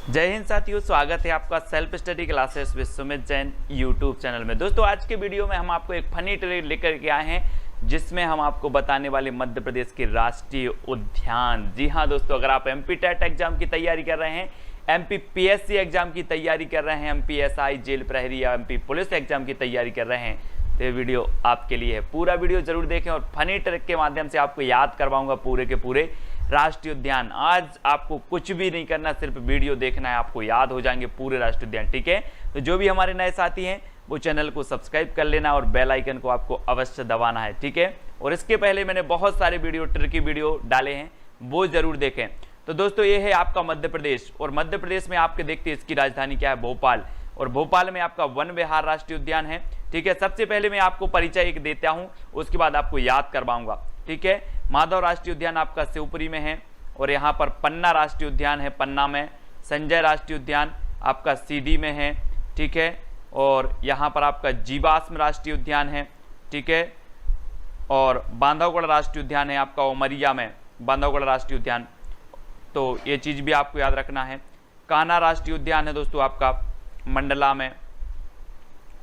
जय हिंद साथियों, स्वागत है आपका self study classes Vishwamit Jain YouTube channel में। दोस्तों आज के वीडियो में हम आपको एक फनी ट्रिक लेकर के आए हैं जिसमें हम आपको बताने वाले मध्य प्रदेश के राष्ट्रीय उद्यान। जी हाँ दोस्तों, अगर आप एमपी टेट एग्जाम की तैयारी कर रहे हैं, एमपी पीएससी एग्जाम की तैयारी कर रहे हैं, एमपी एसआई जेल प्रहरी या एमपी पुलिस एग्जाम की तैयारी कर रहे हैं तो ये वीडियो आपके लिए है। पूरा वीडियो जरूर देखें और फनी ट्रिक के माध्यम से आपको याद करवाऊंगा पूरे के पूरे राष्ट्रीय उद्यान। आज आपको कुछ भी नहीं करना, सिर्फ वीडियो देखना है, आपको याद हो जाएंगे पूरे राष्ट्रीय उद्यान। ठीक है, तो जो भी हमारे नए साथी हैं वो चैनल को सब्सक्राइब कर लेना और बेल आइकन को आपको अवश्य दबाना है। ठीक है, और इसके पहले मैंने बहुत सारे वीडियो ट्रिकी वीडियो डाले हैं, वो जरूर देखें। तो दोस्तों ये है आपका मध्य प्रदेश, और मध्य प्रदेश में आपके देखते हैं इसकी राजधानी क्या है, भोपाल, और भोपाल में आपका वन विहार राष्ट्रीय उद्यान है। ठीक है, सबसे पहले मैं आपको परिचय एक देता हूं, उसके बाद आपको याद करवाऊंगा। ठीक है, माधव राष्ट्रीय उद्यान आपका शिवपुरी में है, और यहाँ पर पन्ना राष्ट्रीय उद्यान है पन्ना में, संजय राष्ट्रीय उद्यान आपका सीधी में है। ठीक है, और यहाँ पर आपका जीवाश्म राष्ट्रीय उद्यान है। ठीक है, और बांधवगढ़ राष्ट्रीय उद्यान है आपका उमरिया में, बांधवगढ़ राष्ट्रीय उद्यान, तो ये चीज़ भी आपको याद रखना है। कान्हा राष्ट्रीय उद्यान है दोस्तों आपका मंडला में,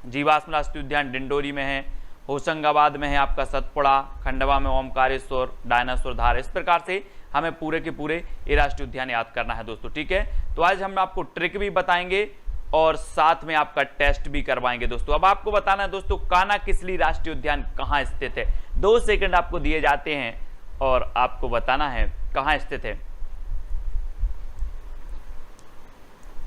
जीवाश्म राष्ट्रीय उद्यान डिंडोरी में है, होशंगाबाद में है आपका सतपुड़ा, खंडवा में ओमकारेश्वर, डायनासोर धार। इस प्रकार से हमें पूरे के पूरे ये राष्ट्रीय उद्यान याद करना है दोस्तों। ठीक है, तो आज हम आपको ट्रिक भी बताएंगे और साथ में आपका टेस्ट भी करवाएंगे दोस्तों। अब आपको बताना है दोस्तों, कान्हा-किसली राष्ट्रीय उद्यान कहाँ स्थित है। 2 सेकंड आपको दिए जाते हैं और आपको बताना है कहाँ स्थित है।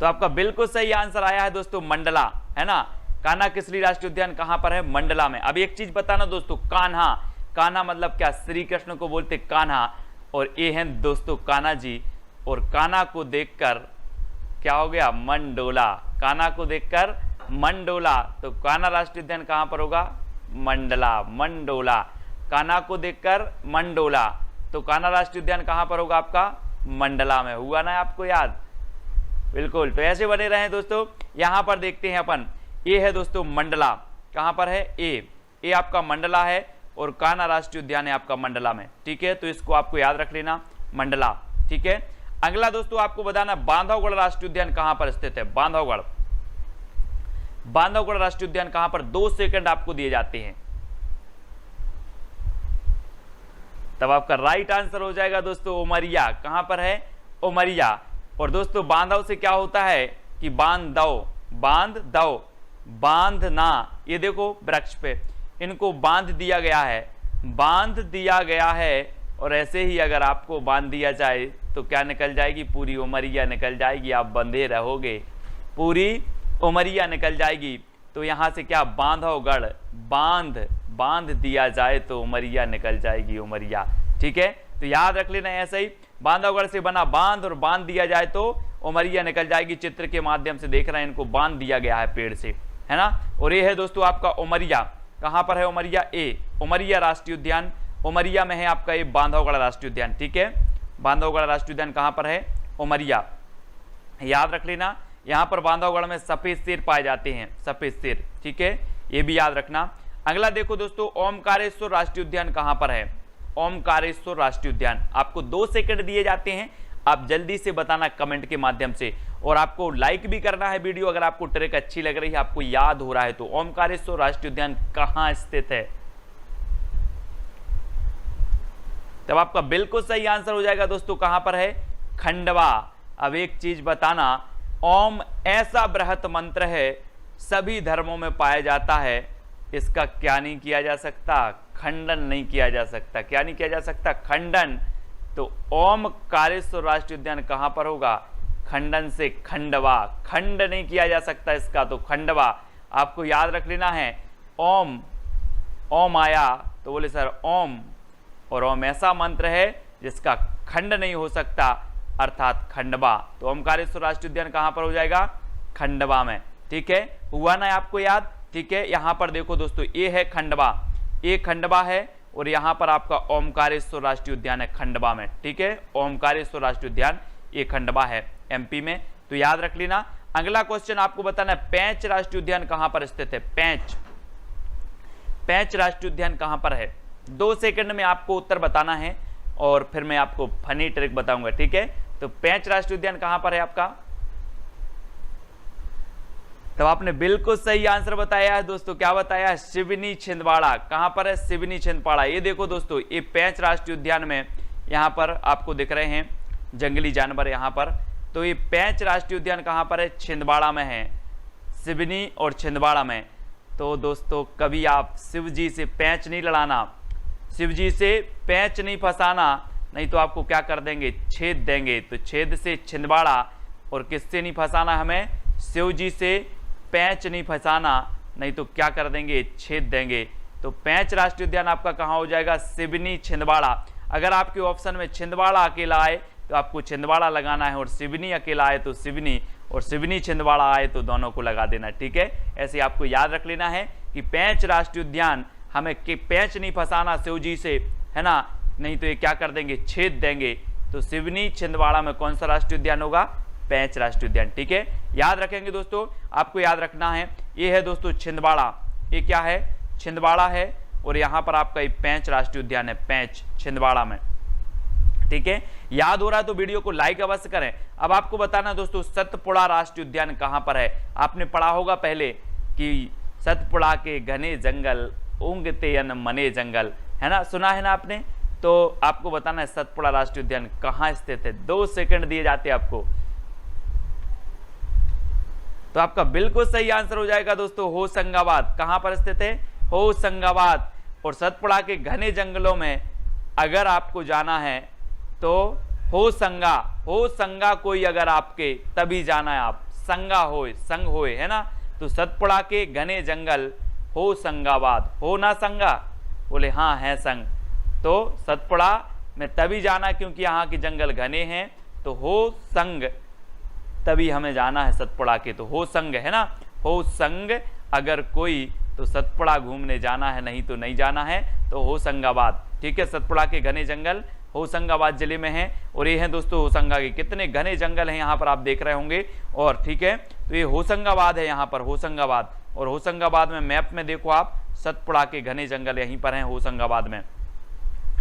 तो आपका बिल्कुल सही आंसर आया है दोस्तों, मंडला, है ना। कान्हा-किसली राष्ट्रीय उद्यान कहां पर है, मंडला में। अब एक चीज बताना दोस्तों, कान्हा, कान्हा मतलब क्या, श्री कृष्ण को बोलते कान्हा, और ये हैं दोस्तों कान्हा जी, और कान्हा को देखकर क्या हो गया, मंडोला, कान्हा को देखकर मंडोला। तो कान्हा राष्ट्रीय उद्यान कहां पर होगा, मंडला, मंडोला, कान्हा को देखकर मंडोला। तो कान्हा राष्ट्रीय उद्यान कहां पर होगा आपका, मंडला में। हुआ ना आपको याद, बिल्कुल। तो ऐसे बने रहें दोस्तों। यहां पर देखते हैं अपन, ये है दोस्तों मंडला, कहां पर है, ए आपका मंडला है, और कान्हा राष्ट्रीय उद्यान है आपका मंडला में। ठीक है, तो इसको आपको याद रख लेना, मंडला। ठीक है, अगला दोस्तों आपको बताना, बांधवगढ़ राष्ट्रीय उद्यान कहां पर स्थित है, बांधवगढ़, बांधवगढ़ राष्ट्रीय उद्यान कहां पर। 2 सेकंड आपको दिए जाते हैं, तब आपका राइट आंसर हो जाएगा दोस्तों उमरिया। कहां पर है, उमरिया। और दोस्तों बांधव से क्या होता है कि बांध दो, बांध दो, बांधना, ये देखो वृक्ष पे इनको बांध दिया गया है, बांध दिया गया है। और ऐसे ही अगर आपको बांध दिया जाए तो क्या निकल जाएगी, पूरी उमरिया निकल जाएगी, आप बंधे रहोगे, पूरी उमरिया निकल जाएगी। तो यहां से क्या, बांधवगढ़, बांध, बांध दिया जाए तो उमरिया निकल जाएगी, उमरिया। ठीक है, तो याद रख लेना ऐसे ही, बांधवगढ़ से बना बांध, और बांध दिया जाए तो उमरिया निकल जाएगी। चित्र के माध्यम से देख रहे हैं, इनको बांध दिया गया है पेड़ से, है ना। और ये है दोस्तों आपका उमरिया, कहां पर है उमरिया, ए उमरिया राष्ट्रीय उद्यान, उमरिया में है आपका ये बांधवगढ़ राष्ट्रीय उद्यान। ठीक है, बांधवगढ़ राष्ट्रीय उद्यान कहां पर है, उमरिया, याद रख लेना। यहां पर बांधवगढ़ में सफेद शेर पाए जाते हैं, सफेद शेर। ठीक है, ये भी याद रखना। अगला देखो दोस्तों, ओमकारेश्वर राष्ट्रीय उद्यान कहां पर है, ओमकारेश्वर राष्ट्रीय उद्यान। आपको 2 सेकंड दिए जाते हैं, आप जल्दी से बताना कमेंट के माध्यम से, और आपको लाइक भी करना है वीडियो अगर आपको ट्रिक अच्छी लग रही है, आपको याद हो रहा है तो। ओमकारेश्वर राष्ट्रीय उद्यान कहां स्थित है, तब आपका बिल्कुल सही आंसर हो जाएगा दोस्तों, कहां पर है, खंडवा। अब एक चीज बताना, ओम ऐसा बृहत मंत्र है, सभी धर्मों में पाया जाता है, इसका क्या नहीं किया जा सकता, खंडन नहीं किया जा सकता। क्या नहीं किया जा सकता, खंडन। तो ओमकारेश्वर राष्ट्रीय उद्यान कहां पर होगा, खंडन से खंडवा, खंड नहीं किया जा सकता इसका, तो खंडवा। आपको याद रख लेना है, ओम, ओम आया तो बोले सर ओम, और ओम ऐसा मंत्र है जिसका खंड नहीं हो सकता, अर्थात खंडवा। तो ओमकारेश्वर राष्ट्रीय उद्यान कहां पर हो जाएगा, खंडवा में। ठीक है, हुआ ना आपको याद। ठीक है, यहां पर देखो दोस्तों, ये है खंडवा, ये खंडवा है, और यहां पर आपका ओमकारेश्वर राष्ट्रीय उद्यान है खंडवा में। ठीक है, ओमकारेश्वर राष्ट्रीय उद्यान ये खंडवा है एमपी में, तो याद रख लेना। अगला क्वेश्चन आपको बताना है, पेंच राष्ट्रीय उद्यान कहां पर स्थित है, पेंच, पेंच राष्ट्रीय उद्यान कहां पर है। 2 सेकंड में आपको उत्तर बताना है, और फिर मैं आपको फनी ट्रिक बताऊंगा। ठीक है, तो पेंच राष्ट्रीय उद्यान कहां पर है आपका, तो आपने बिल्कुल सही आंसर बताया है दोस्तों। क्या बताया है? सिवनी छिंदवाड़ा। कहां पर है? सिवनी छिंदवाड़ा। ये देखो दोस्तों, ये पेंच राष्ट्रीय उद्यान में यहाँ पर आपको दिख रहे हैं जंगली जानवर यहाँ पर। तो ये पेंच राष्ट्रीय उद्यान कहाँ पर है? छिंदवाड़ा में है, सिवनी और छिंदवाड़ा में। तो दोस्तों कभी आप शिव जी से पेंच नहीं लड़ाना, शिव जी से पेंच नहीं फंसाना, नहीं तो आपको क्या कर देंगे? छेद देंगे। तो छेद से छिंदवाड़ा, और किससे नहीं फंसाना हमें? शिव जी से पेंच नहीं फंसाना, नहीं तो क्या कर देंगे? छेद देंगे। तो पेंच राष्ट्रीय उद्यान आपका कहाँ हो जाएगा? सिवनी छिंदवाड़ा। अगर आपके ऑप्शन में छिंदवाड़ा अकेला आए तो आपको छिंदवाड़ा लगाना है, और सिवनी अकेला आए तो सिवनी, और सिवनी छिंदवाड़ा आए तो दोनों को लगा देना। ठीक है, ऐसे आपको याद रख लेना है कि पेंच राष्ट्रीय उद्यान हमें पेंच नहीं फंसाना शिव जी से, है ना, नहीं तो ये क्या कर देंगे? छेद देंगे। तो सिवनी छिंदवाड़ा में कौन सा राष्ट्रीय उद्यान होगा? पेंच राष्ट्रीय उद्यान। ठीक है, याद रखेंगे दोस्तों, आपको याद रखना है। ये है दोस्तों छिंदवाड़ा, ये क्या है? छिंदवाड़ा है, और यहाँ पर आपका ये पेंच राष्ट्रीय उद्यान है, पेंच छिंदवाड़ा में। ठीक है, याद हो रहा है तो वीडियो को लाइक अवश्य करें। अब आपको बताना दोस्तों, सतपुड़ा राष्ट्रीय उद्यान कहाँ पर है? आपने पढ़ा होगा पहले कि सतपुड़ा के घने जंगल ऊँघते अन मने जंगल, है ना, सुना है ना आपने। तो आपको बताना है सतपुड़ा राष्ट्रीय उद्यान कहाँ स्थित है। 2 सेकंड दिए जाते हैं आपको। तो आपका बिल्कुल सही आंसर हो जाएगा दोस्तों होशंगाबाद। कहां पर स्थित है? होशंगाबाद। और सतपुड़ा के घने जंगलों में अगर आपको जाना है तो होशंगा कोई अगर आपके तभी जाना है, आप संगा होए, संग होए, है ना। तो सतपुड़ा के घने जंगल होशंगाबाद। हो ना संगा? बोले हाँ है संग। तो सतपुड़ा में तभी जाना क्योंकि यहाँ के जंगल घने हैं, तो हो संग तभी हमें जाना है सतपुड़ा के। तो हो संग, है ना, हो संग अगर कोई तो सतपुड़ा घूमने जाना है, नहीं तो नहीं जाना है। तो होशंगाबाद। ठीक है, सतपुड़ा के घने जंगल होशंगाबाद जिले में है। और ये है दोस्तों होशंगा के कितने घने जंगल हैं यहाँ पर आप देख रहे होंगे। और ठीक है, तो ये होशंगाबाद है यहाँ पर, होशंगाबाद। और होशंगाबाद में मैप में देखो आप, सतपुड़ा के घने जंगल यहीं पर हैं होशंगाबाद में।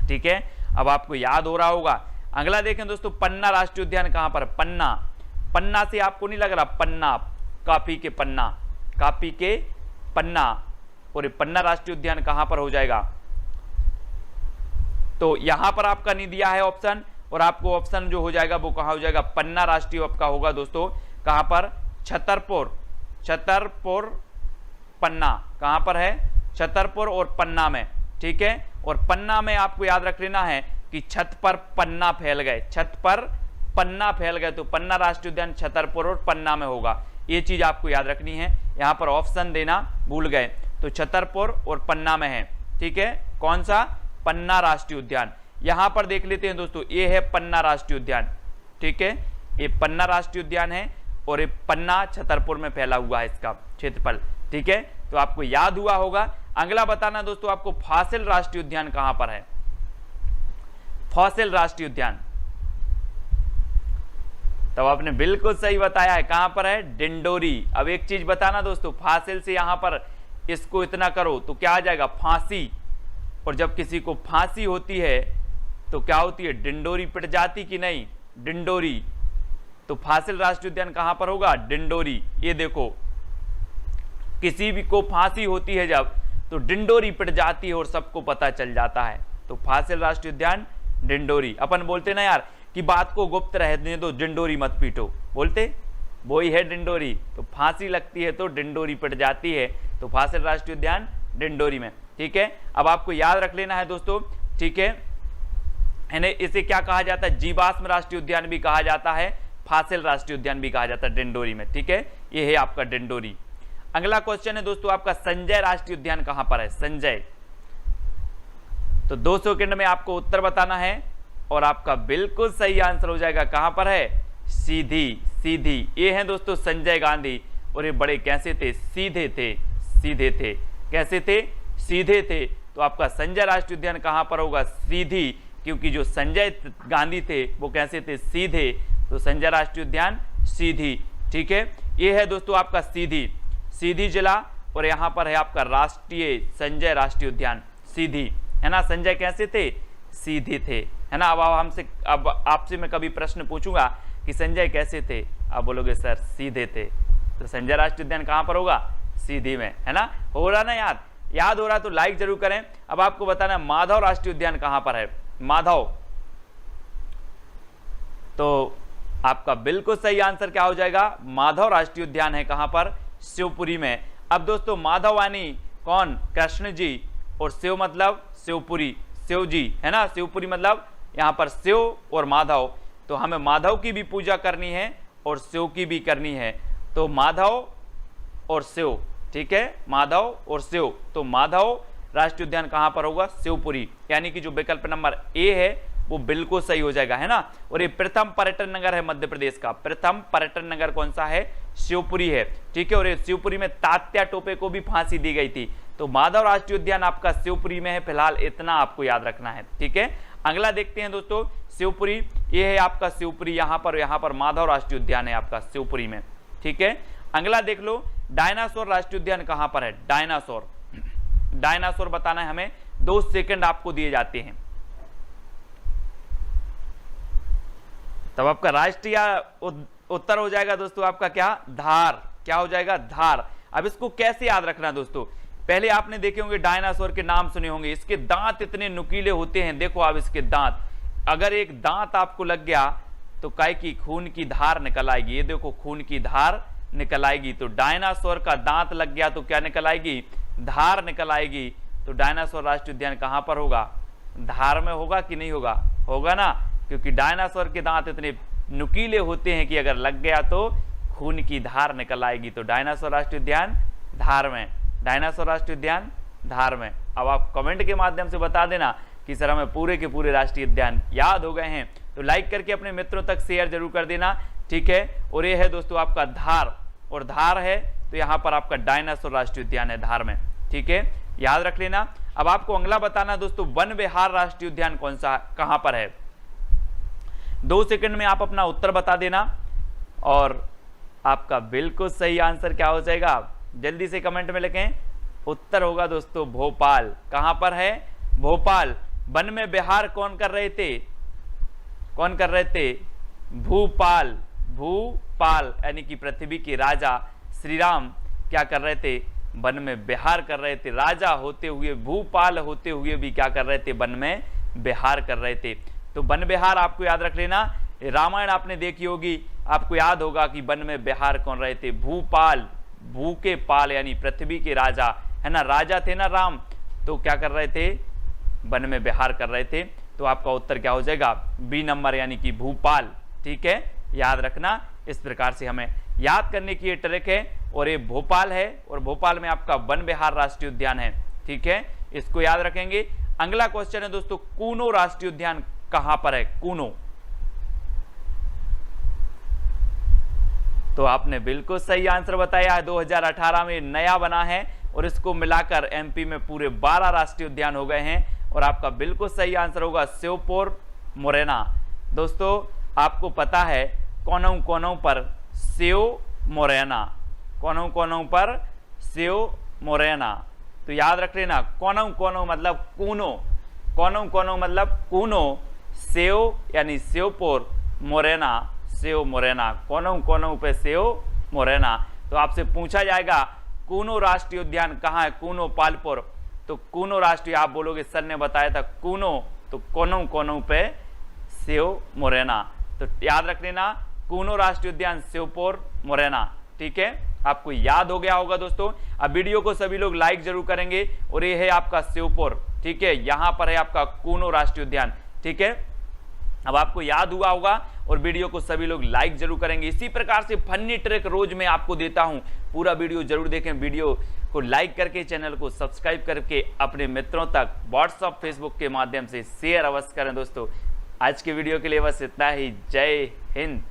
ठीक है, अब आपको याद हो रहा होगा। अगला देखें दोस्तों, पन्ना राष्ट्रीय उद्यान कहाँ पर? पन्ना। पन्ना से आपको नहीं लग रहा? पन्ना, कापी के पन्ना, कापी के पन्ना। और पन्ना राष्ट्रीय उद्यान कहां पर हो जाएगा? तो यहां पर आपका नहीं दिया है ऑप्शन, और आपको ऑप्शन जो हो जाएगा वो कहां हो जाएगा? पन्ना राष्ट्रीय आपका होगा दोस्तों कहां पर? छतरपुर। छतरपुर पन्ना कहां पर है? छतरपुर और पन्ना में। ठीक है, और पन्ना में आपको याद रख लेना है कि छत पर पन्ना फैल गए, छत पर पन्ना फैल गए। तो पन्ना राष्ट्रीय उद्यान छतरपुर और पन्ना में होगा। ये चीज आपको याद रखनी है, यहां पर ऑप्शन देना भूल गए। तो छतरपुर और पन्ना में है। ठीक है, कौन सा? पन्ना राष्ट्रीय उद्यान। यहां पर देख लेते हैं दोस्तों, ये है पन्ना राष्ट्रीय उद्यान। ठीक है, ये पन्ना राष्ट्रीय उद्यान है, और ये पन्ना छतरपुर में फैला हुआ है इसका क्षेत्रफल। ठीक है, तो आपको याद हुआ होगा। अगला बताना दोस्तों आपको, फॉसिल राष्ट्रीय उद्यान कहां पर है? फॉसिल राष्ट्रीय उद्यान। तब आपने बिल्कुल सही बताया है, कहां पर है? डिंडोरी। अब एक चीज बताना दोस्तों, फासिल से यहां पर इसको इतना करो तो क्या आ जाएगा? फांसी। और जब किसी को फांसी होती है तो क्या होती है? डिंडोरी पिट जाती कि नहीं? डिंडोरी। तो फासिल राष्ट्रीय उद्यान कहां पर होगा? डिंडोरी। ये देखो, किसी भी को फांसी होती है जब, तो डिंडोरी पिट जाती है और सबको पता चल जाता है। तो फासिल राष्ट्रीय उद्यान डिंडोरी। अपन बोलते ना यार कि बात को गुप्त रहने दो, डिंडोरी मत पीटो, बोलते वो ही है डिंडोरी। तो फांसी लगती है तो डिंडोरी पिट जाती है। तो फासिल राष्ट्रीय उद्यान डिंडोरी में। ठीक है, अब आपको याद रख लेना है दोस्तों। ठीक है, इसे क्या कहा जाता है? जीवाश्म राष्ट्रीय उद्यान भी कहा जाता है, फासिल राष्ट्रीय उद्यान भी कहा जाता है डिंडोरी में। ठीक है, ये है आपका डिंडोरी। अगला क्वेश्चन है दोस्तों आपका, संजय राष्ट्रीय उद्यान कहां पर है? संजय। तो 2 सेकंड में आपको उत्तर बताना है, और आपका बिल्कुल सही आंसर हो जाएगा। कहां पर है? सीधी। सीधी। ये है दोस्तों संजय गांधी। और ये बड़े कैसे थे? सीधे थे, सीधे थे। कैसे थे? सीधे थे। तो आपका संजय राष्ट्रीय उद्यान कहां पर होगा? सीधी, क्योंकि जो संजय गांधी थे वो कैसे थे? सीधे। तो संजय राष्ट्रीय उद्यान सीधी। ठीक है, ये है दोस्तों आपका सीधी, सीधी जिला। और यहां पर है आपका राष्ट्रीय संजय राष्ट्रीय उद्यान सीधी, है ना। संजय कैसे थे? सीधे थे, है ना। अब आपसे मैं कभी प्रश्न पूछूंगा कि संजय कैसे थे, आप बोलोगे सर सीधे थे। तो संजय राष्ट्रीय उद्यान कहां पर होगा, सीधी में, है ना। हो रहा ना याद हो रहा तो लाइक जरूर करें। अब आपको बताना है माधव राष्ट्रीय उद्यान कहां पर है, माधव, तो आपका बिल्कुल सही आंसर क्या हो जाएगा, माधव राष्ट्रीय उद्यान है कहां पर, शिवपुरी में। अब दोस्तों माधव यानी कौन, कृष्ण जी, और शिव मतलब शिवपुरी, शिव जी, है ना, शिवपुरी मतलब यहां पर शिव और माधव, तो हमें माधव की भी पूजा करनी है और शिव की भी करनी है, तो माधव और शिव, ठीक है, माधव और शिव, तो माधव राष्ट्रीय उद्यान कहां पर होगा, शिवपुरी, यानी कि जो विकल्प नंबर ए है वो बिल्कुल सही हो जाएगा, है ना। और ये प्रथम पर्यटन नगर है मध्य प्रदेश का, प्रथम पर्यटन नगर कौन सा है, शिवपुरी है, ठीक है। और ये शिवपुरी में तात्या टोपे को भी फांसी दी गई थी, तो माधव राष्ट्रीय उद्यान आपका शिवपुरी में है, फिलहाल इतना आपको याद रखना है, ठीक है। अगला देखते हैं दोस्तों, शिवपुरी, ये है आपका शिवपुरी, यहाँ पर माधव राष्ट्रीय उद्यान है आपका शिवपुरी में, ठीक है। अगला देख लो, डायनासोर राष्ट्रीय उद्यान कहां पर है, डायनासोर, डायनासोर बताना है हमें, 2 सेकंड आपको दिए जाते हैं। तब आपका राष्ट्रीय उत्तर हो जाएगा दोस्तों आपका क्या, धार, क्या हो जाएगा, धार। अब इसको कैसे याद रखना दोस्तों, पहले आपने देखे होंगे डायनासोर के नाम सुने होंगे, इसके दांत इतने नुकीले होते हैं, देखो आप इसके दांत, अगर एक दांत आपको लग गया तो काय की खून की धार निकल आएगी, ये देखो खून की धार निकल आएगी, तो डायनासोर का दांत लग गया तो क्या निकल आएगी, धार निकल आएगी। तो डायनासोर राष्ट्रीय उद्यान कहां पर होगा, धार में होगा कि नहीं होगा, होगा ना, क्योंकि डायनासोर के दांत इतने नुकीले होते हैं कि अगर लग गया तो खून की धार निकल आएगी, तो डायनासोर राष्ट्रीय उद्यान धार में, डायनासोर राष्ट्रीय उद्यान धार में। अब आप कमेंट के माध्यम से बता देना कि सर हमें पूरे के पूरे राष्ट्रीय उद्यान याद हो गए हैं, तो लाइक करके अपने मित्रों तक शेयर जरूर कर देना, ठीक है। और ये है दोस्तों आपका धार, और धार है तो यहाँ पर आपका डायनासोर राष्ट्रीय उद्यान है धार में, ठीक है, याद रख लेना। अब आपको अगला बताना दोस्तों, वन विहार राष्ट्रीय उद्यान कौन सा कहां पर है, 2 सेकंड में आप अपना उत्तर बता देना, और आपका बिल्कुल सही आंसर क्या हो जाएगा, जल्दी से कमेंट में लिखें, उत्तर होगा दोस्तों भोपाल, कहां पर है, भोपाल। वन में विहार कौन कर रहे थे, कौन कर रहे थे, भूपाल, भूपाल यानी कि पृथ्वी के राजा श्री राम क्या कर रहे थे, वन में विहार कर रहे थे, राजा होते हुए, भूपाल होते हुए भी क्या कर रहे थे, वन में विहार कर रहे थे। तो वन विहार आपको याद रख लेना, रामायण आपने देखी होगी, आपको याद होगा कि वन में विहार कौन रहे थे, भूपाल, भू के पाल यानी पृथ्वी के राजा, है ना, राजा थे ना राम, तो क्या कर रहे थे, वन में विहार कर रहे थे। तो आपका उत्तर क्या हो जाएगा, बी नंबर यानी कि भूपाल, ठीक है, याद रखना। इस प्रकार से हमें याद करने की ये ट्रिक है, और ये भोपाल है, और भोपाल में आपका वन विहार राष्ट्रीय उद्यान है, ठीक है, इसको याद रखेंगे। अगला क्वेश्चन है दोस्तों, कूनो राष्ट्रीय उद्यान कहां पर है, कूनो, तो आपने बिल्कुल सही आंसर बताया है, 2018 में नया बना है, और इसको मिलाकर एमपी में पूरे 12 राष्ट्रीय उद्यान हो गए हैं, और आपका बिल्कुल सही आंसर होगा शिवपुर मोरेना। दोस्तों आपको पता है कोनों कोनों पर शिव मोरेना, कोनों कोनों पर शिव मोरेना, तो याद रख लेना, कोनों कोनों मतलब कूनो, कोनों कोनों मतलब कूनो, शिव यानी शिवपुर, मोरेना शिव मोरेना, कोनों कोनों पे शिव मोरेना। तो आपसे पूछा जाएगा कूनो राष्ट्रीय उद्यान कहाँ है, कूनो पालपुर, तो कूनो राष्ट्रीय आप बोलोगे सर ने बताया था कूनो, तो कोनों कोनों पे शिव मोरेना, तो याद रख लेना कूनो राष्ट्रीय उद्यान शिवपुर मोरेना, ठीक है, आपको याद हो गया होगा दोस्तों। अब वीडियो को सभी लोग लाइक जरूर करेंगे, और ये है आपका शिवपुर, ठीक है, यहां पर है आपका कूनो राष्ट्रीय उद्यान, ठीक है, अब आपको याद हुआ होगा, और वीडियो को सभी लोग लाइक जरूर करेंगे। इसी प्रकार से फनी ट्रिक रोज मैं आपको देता हूं, पूरा वीडियो जरूर देखें, वीडियो को लाइक करके चैनल को सब्सक्राइब करके अपने मित्रों तक व्हाट्सएप फेसबुक के माध्यम से शेयर अवश्य करें दोस्तों। आज के वीडियो के लिए बस इतना ही, जय हिंद।